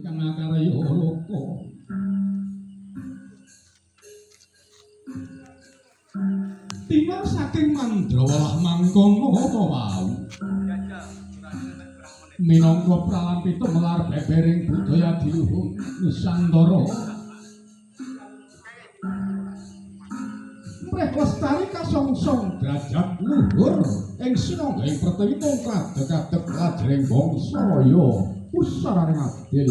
Kang akarya loko. Timur saking Mandrawalah mangkono apa wau. Minangka pralampitu melar bebering budaya diluhung Nusantara. Mreh lestari kasongsong derajat luhur ing sinanggaing pertiwi mung kadhek-kadhek lajeng bangsa ya usaraning adil.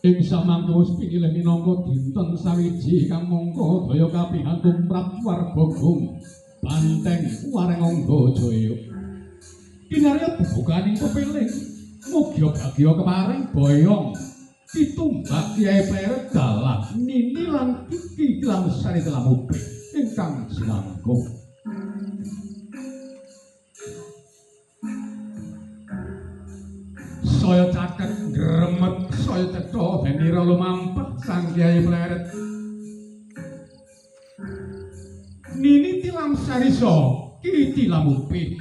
Ing samangka pinilih minangka dinten sawiji kang mangka daya kapihantum Prabu Gong Banteng wareng Angga Jaya. Kinarya bebukaning kepiling mugi bagya kemaring boyong pitumbak Kyai Pleret dalah nini lan Kiki lan sari dalam upik ingkang sinanggung. Saya caket gremet saya cetha benira lumampet sang Kyai Pleret. Nini tilam sarisa Kiki tilam upik.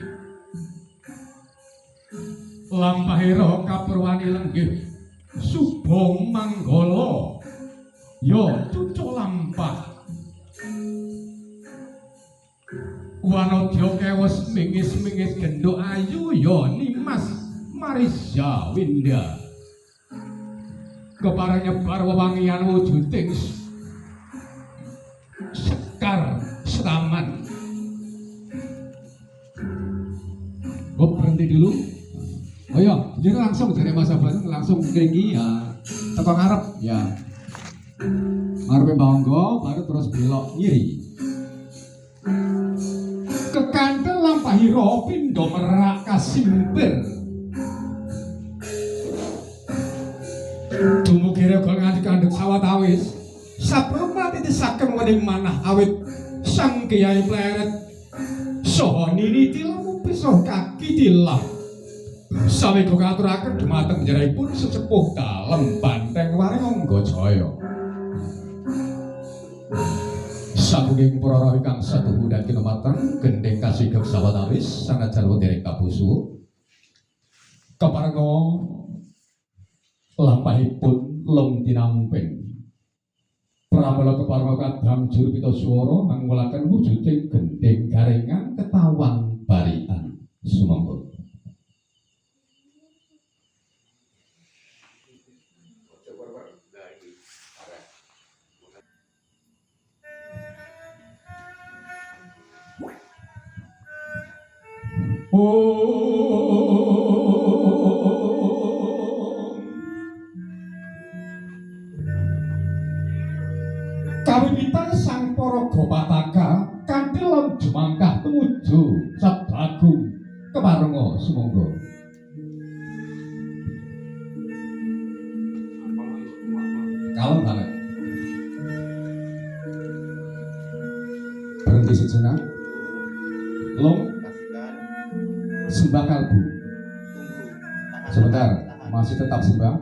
Lampahira kapurwani lenggih Subong Manggala ya cucuk lampah wanadya kewes mingis-mingis genduk ayu ya Nimas Marisya Winda kepareng nyebar wewangian wujuding sekar setaman. Berhenti dulu. Oh iya, jadi langsung dari Mas Abang langsung keringi ya, teko ngarep ya, ngarepin bangga baru terus belok kiri. Kekanten lampahira pindha merak kasimpir. Dumugi rega nganti kandhek sawetawis. Sapremati disaken wening manah awit sang Kyai Pleret saha nini tilam pisah kaki tilam. Sawiko katuraken dumateng njarahipun sesepuh dalem Banteng wareng Angga Jaya. Sangging para ingkang setuhu dan kinemateng gendheng kasigep sawetawis sanajan derek kabusu. Keparenga lampahipun lem tinampen. Pramila keparenga kadang juru pita swara nangwalaken wujuding gendheng garengan ketawang barikan sumangga. Kawiwitan sang para gopataka kanthi lan jumangkah tumuju Sabdagung keparenga sumangga. Kalem banget. Berhenti sejenak. Lom sembah kalbu. Sebentar, masih tetap sembah.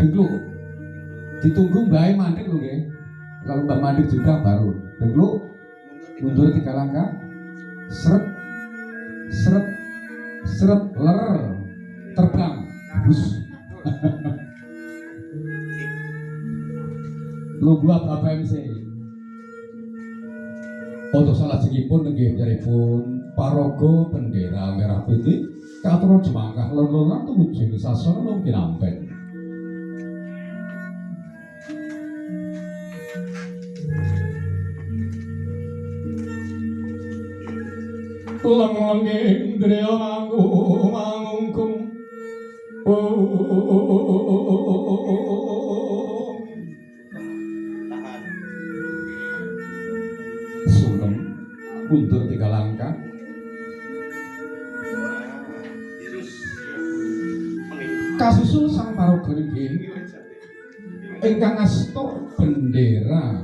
Dengkluk. Ditunggu Mbak mandek lho nggih. Kalau Mbak mandek juga baru. Dengkluk. Mundur 3 langkah. Seret. Seret. Seret ler. Terbang. Bus. Lu buat apa MC? Untuk salah jengipun nggih jaripun paraga bendera merah putih katurun jemangkah lelurang tumuju sasana long kinampen. Leng-lenging driya mangungkung mundur 3 langkah. Kasusul sang paraga nggih ingkang asta bendera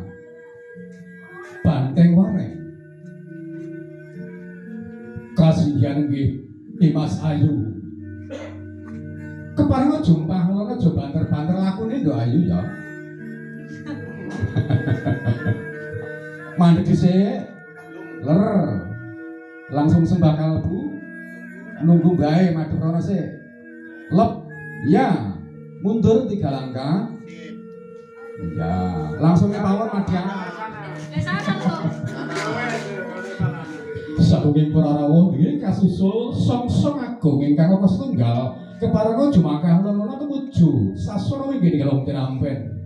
Banteng wareng. Kasinggihan nggih Dimas Ayu. Keparenga jumpah ngono aja banter-banter lakune nduk Ayu ya. Mandek dhisik. Ler. langsung sembah kalbu nunggu bae Madurana sih lep ya mundur 3 langkah ya langsung kepawon madya satunggiling para rawuh nggih kasusul song-song agung ingkang kok setunggal kepareng jumakah lelana tumuju sasana wingi kalong tinampen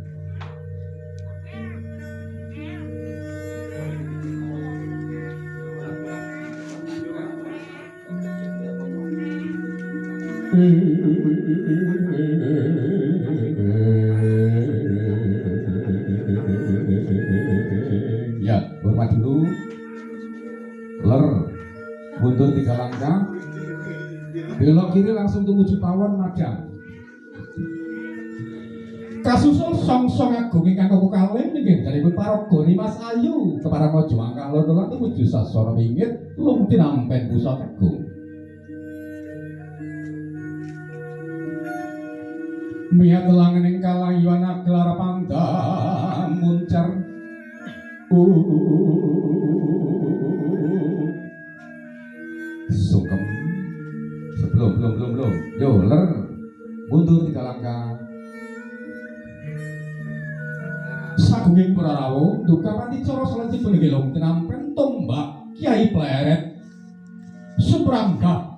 ya hormat dulu ler mundur 3 langkah belok kiri langsung tumuju pawon madang kasusul song-song agung ingkang kekalih nggih dalipun paraga Mas Ayu kepareng aja angkah lelana tumuju sasana wingit lung tinampen pusat agung miat langen ing kalayuan aglar pandang muncar sungkem belum yo ler mundur 3 langkah sagunging para rawuh duka pandicara salajengipun gelong tinampen tombak Kyai Pleret Suprambah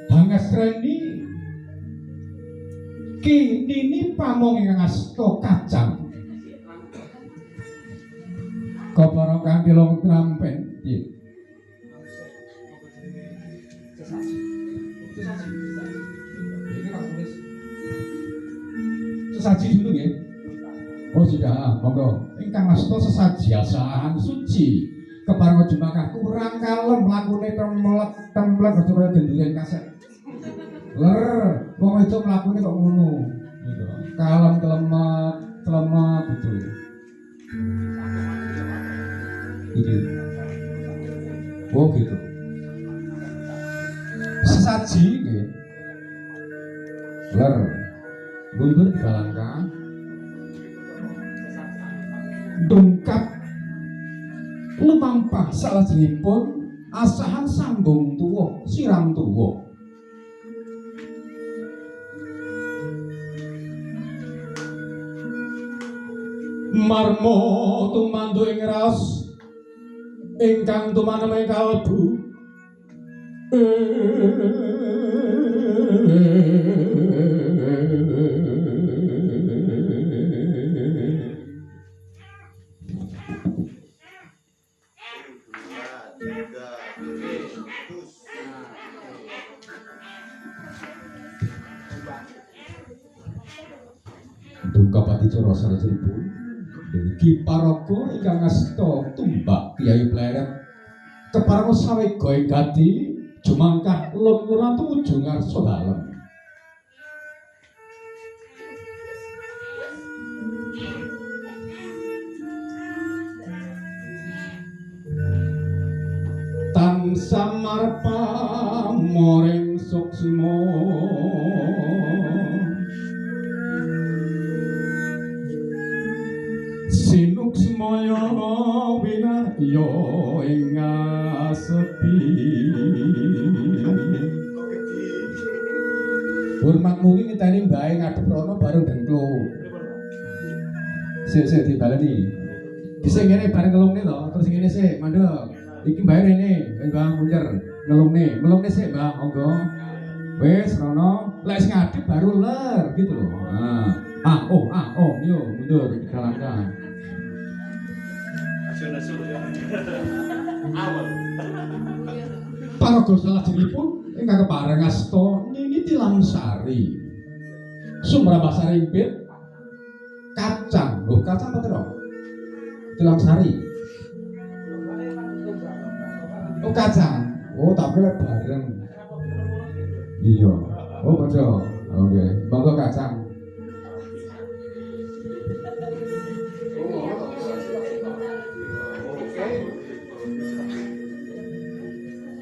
Hangasreni kini pamong ingkang asta kacang kepara kanthi long trampen piye sesaji dulu nggih oh sudah monggo ingkang asta sesaji asahan suci kepareng jumakah kurang kalem lakune temlek supaya gendhulen kaset ler wong itu mlakune kok ngono gitu kalem kelemat gitu oh gitu sesaji nggih ler mundur 3 langkah dungkap lumampah salajengipun asahan sambung tuwa siram tuwa marmo tumandu ing ras ingkang tumaneme kalbu duka paticara salajengipun Ki paraga ingkang asta tumbak Kyai Pleret kepareng sawega ing gati jumangkah lelurah tumuju ngarsa dalem tansah marpa moring suksma sinuksmaya winarya ing asepi hormat mugi ngenteni mbae ngadhep rono bareng dengklo sik dibaleni sing ngene bareng ngelungne to terus ngene sik mandeg iki mbae rene Mbah mundur ngelungne sik Mbah monggo wis rono lek sing ngadhep baru ler gitu loh oh yo mundur 3 langkah paraga salajengipun ingkang kepareng asta Nini Tilamsari Sumrambasari Impit kacang kacang apa to Tilamsari oh kacang tapi bareng iya oh padha oke monggo kacang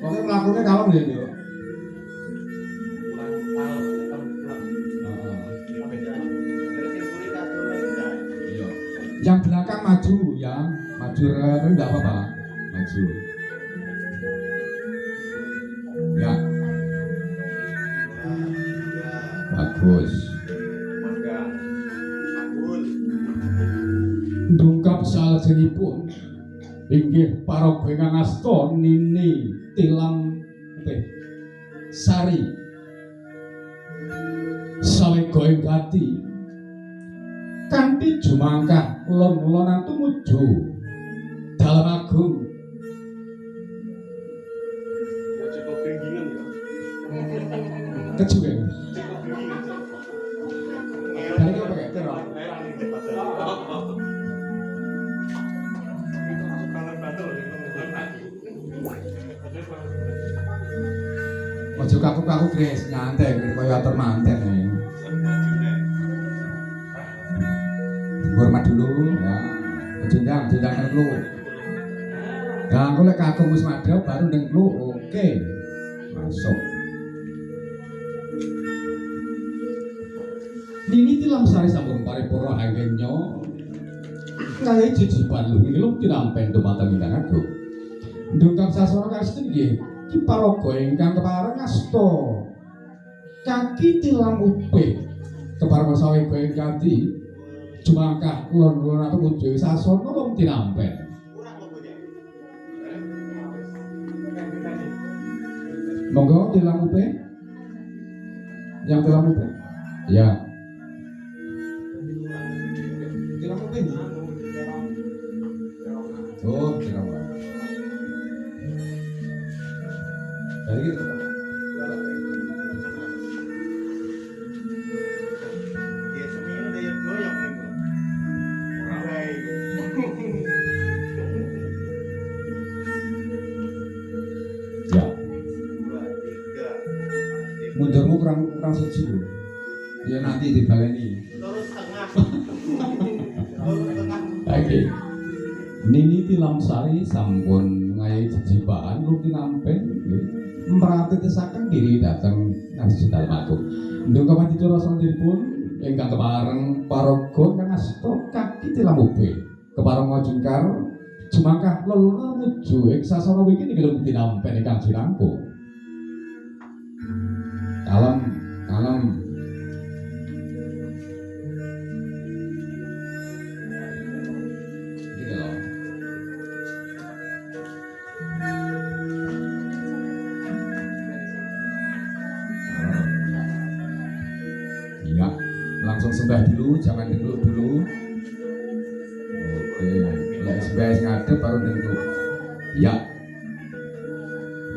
oke melakukannya kalem ya dia yang belakang maju ya maju enggak apa-apa maju Bagus. Ndungkap salajengipun inggih paraga ingkang asta Nini Tilam Sari sawega ing gati kanthi jumangkah lon-lonan tumuju dalam agung. Cukup pinggingan ya. Kejuwe. Dari apa kayak terus? Ojo kaku-kaku Kris, nyantai kaya atur manten ya. Hormat dulu ya. Jenjang dulu. Nah, aku lek kaku wis madhep baru ning lu oke. Masuk. Nini Tilam Sari sampun paripurna anggennya kaya jejiban lu tinampen dumateng ingkang agung. Ndungkap sasana kaestu nggih ki paraga ingkang kepareng asta kaki tilam upih kepareng sawega ing kanthi jumangkah lon-lonan tumuju sasana mung tinampen. Monggo tilam upih. Yang tilam upih. Ya. Tilam upih. Oh, tilam. Dari gitu. Ya. Mundurmu kurang suci lho. Ya nanti dibaleni. Terus tengah. Oke. Nini Tilam Sari sampun ngayahi jejibaan lu tinampen nggih. Mratitesaken diri dhateng Narsutal Agung. Ndungkap adicara sanderipun ingkang kepareng paraga kang asta kaki tilam upih. Kepareng ngajengkar jumangkah leluna nuju ing sasana wiki ninggal tinampen ingkang jirangkung. Kalem. Gitu loh. Iya, langsung sembah dulu, jangan dengkluk dulu. Oke, lek sembah ngadep baru dengkluk. Ya.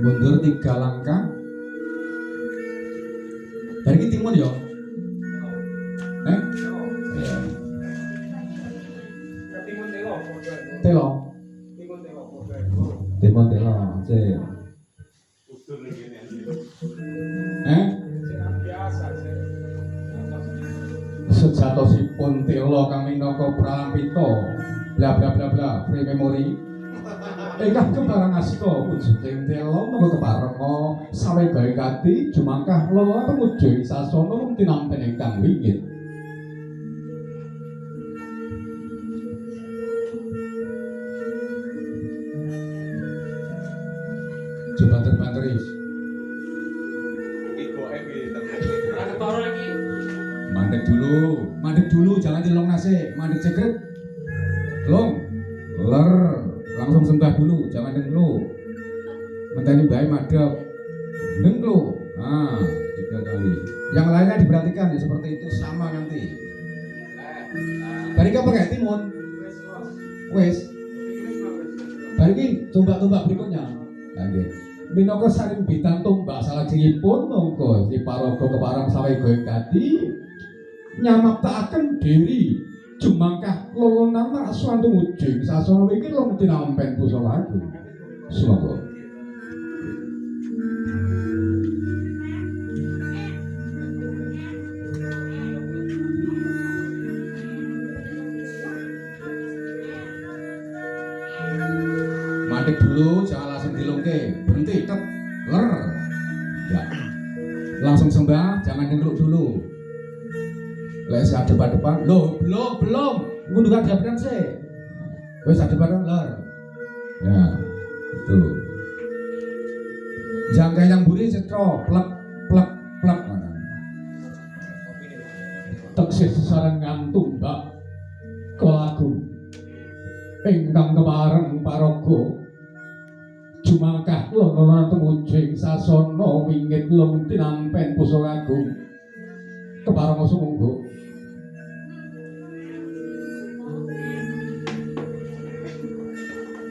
Mundur 3 langkah. Dari ki timun yo. Ya. Telo. Timun telo. Cek. Sejatosipun telo kang minangka pralampita bla bla bla bla free memory ingkang kepareng asta wujuding telo mengko kepareng sawega ing kati jumangkah lelana tumuju ing sasana mung tinampen ingkang wingit. Coba terbanteris. Mandek dulu, jangan dilong nasi, mandek cekret. Long, ler, langsung sembah dulu, jangan dengklu. Menteni bae madhep. Dengklu. Nah, 3 kali. Yang lainnya diperhatikan ya, seperti itu sama nanti. Bariki apa kayak timun? Wes. Bariki tumbak-tumbak berikutnya. Nggih. Minangka sarimbitan tumbak salajengipun monggo si paraga kepareng sawega ing kati nyamaptaken diri jumangkah lolonan marasuan tumuju sasana iki long tinampen basa lagu. Sumangga. Mandek dulu, jangan langsung dilungke. Berhenti, tet, ler. Ya. Langsung sembah, jangan dengkluk dulu. Lek depan-depan, loh, belum. Ngunduh hadapan sih. Wes depan ler. Ya, itu. Jangka yang buri cetro, plek. taksih sesarengan tumbak kelaku ingkang kepareng paraga jumangkah lon-lonan tumujing sasana wingit lung tinampen pusaka agung kepareng sumangga.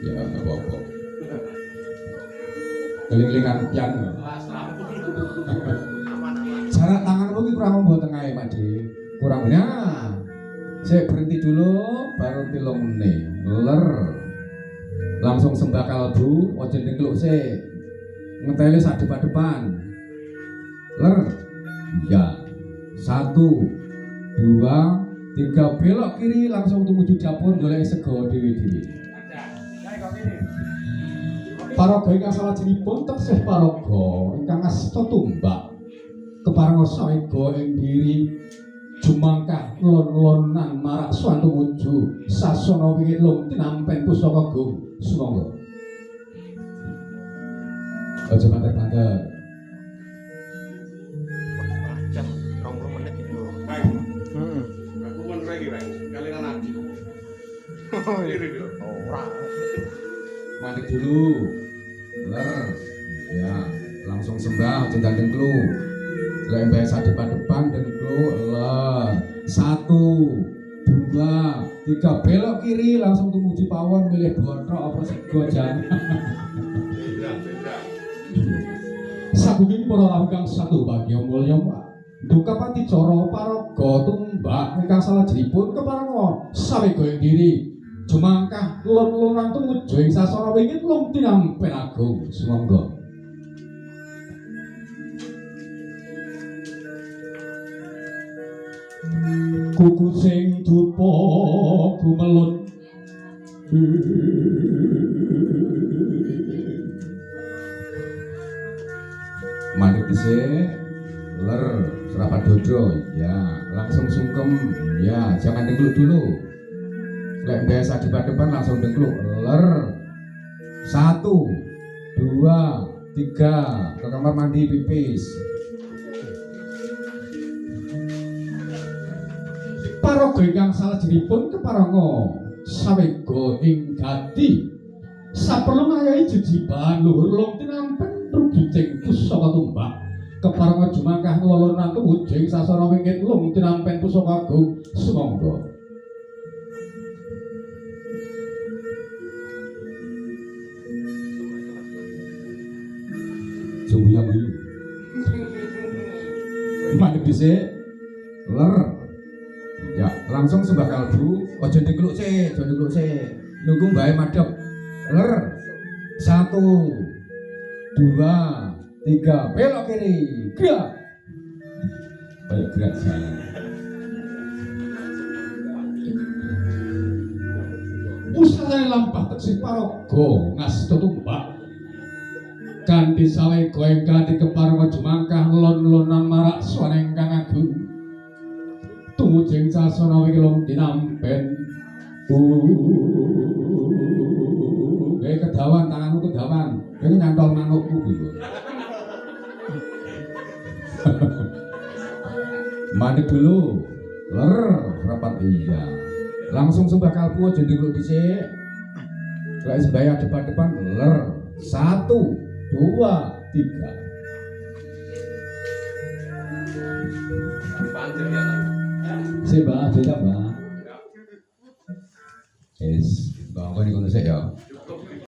Ya apa-apa. Keling-kelingan pian. Jarak tanganmu ki kurang mbok tengahe, Pak Dik. Kurang ya. Saya berhenti dulu baru 3 menit. Ler. Langsung sembah kalbu, ojo ndekluk sik. Ngeteli sak depan-depan. Ler. Ya. 1 2 3 belok kiri langsung tumuju dapur golek sego dhewe-dhewe. Paraga ingkang salajengipun taksih paraga ingkang asta tumbak kepareng sawega ing diri jumangkah lon-lonan marak swan tumuju sasana wingit lung tinampen pusaka agung sumangga. Aja banter-banter. Jam 20 menit itu. Baik. Aku pun lagi, Bang. Kalian lagi. Iri dia. Ora. Mandek dulu. Ler. Ya, langsung sembah aja dengklu. Lek mbah sadepan-depan dengklu ler. 1 2 3 belok kiri langsung tumuju pawon milih bothok apa sego jan. Sabunging para rawuh kang satu bagya mulya duka pati cara paraga tumbak ingkang salajengipun kepareng sawega ing diri jumangkah lon-lonan tumuju ing sasana wingit lung tinampen agung sumangga. Kuku sing dupa gumelut mandek dhisik ler serapat dodo ya langsung sungkem ya jangan dengkluk dulu lek biasa depan langsung dengkluk ler 1 2 3 ke kamar mandi pipis. Paraga ingkang salajengipun kepareng sawega ing gati saperlu ngayahi jejiban luhur lung tinampen rujuting pusaka tumbak kepareng jumangkah lolonan tumujing sasana wingit lung tinampen pusaka agung sumangga. Juyang iki. Mandek dhisik ler. Ya, langsung sembah kalbu, aja ndekluk sik, nunggu mbahe madhep. Ler. 1 2 3 belok kiri. Gerak. Balik gerak jalan. Usahane lampah teksih paraga ngasta tumbak. Kanthi sawega ingkang dikepareng jumangkah lon-lonan marak swan ingkang agung. Tumujing sasana wingit lung tinampen kayak kedawan, tanganmu kedawan ini nyantol manukku gitu. Mandek dulu ler rapat iya langsung sembah kalbu aja dulu dhisik lek sembayang depan-depan ler 1 2 3 Panjang ya. si mbak, jajak mbak. Yes, mbak, kau ini kono sik ya.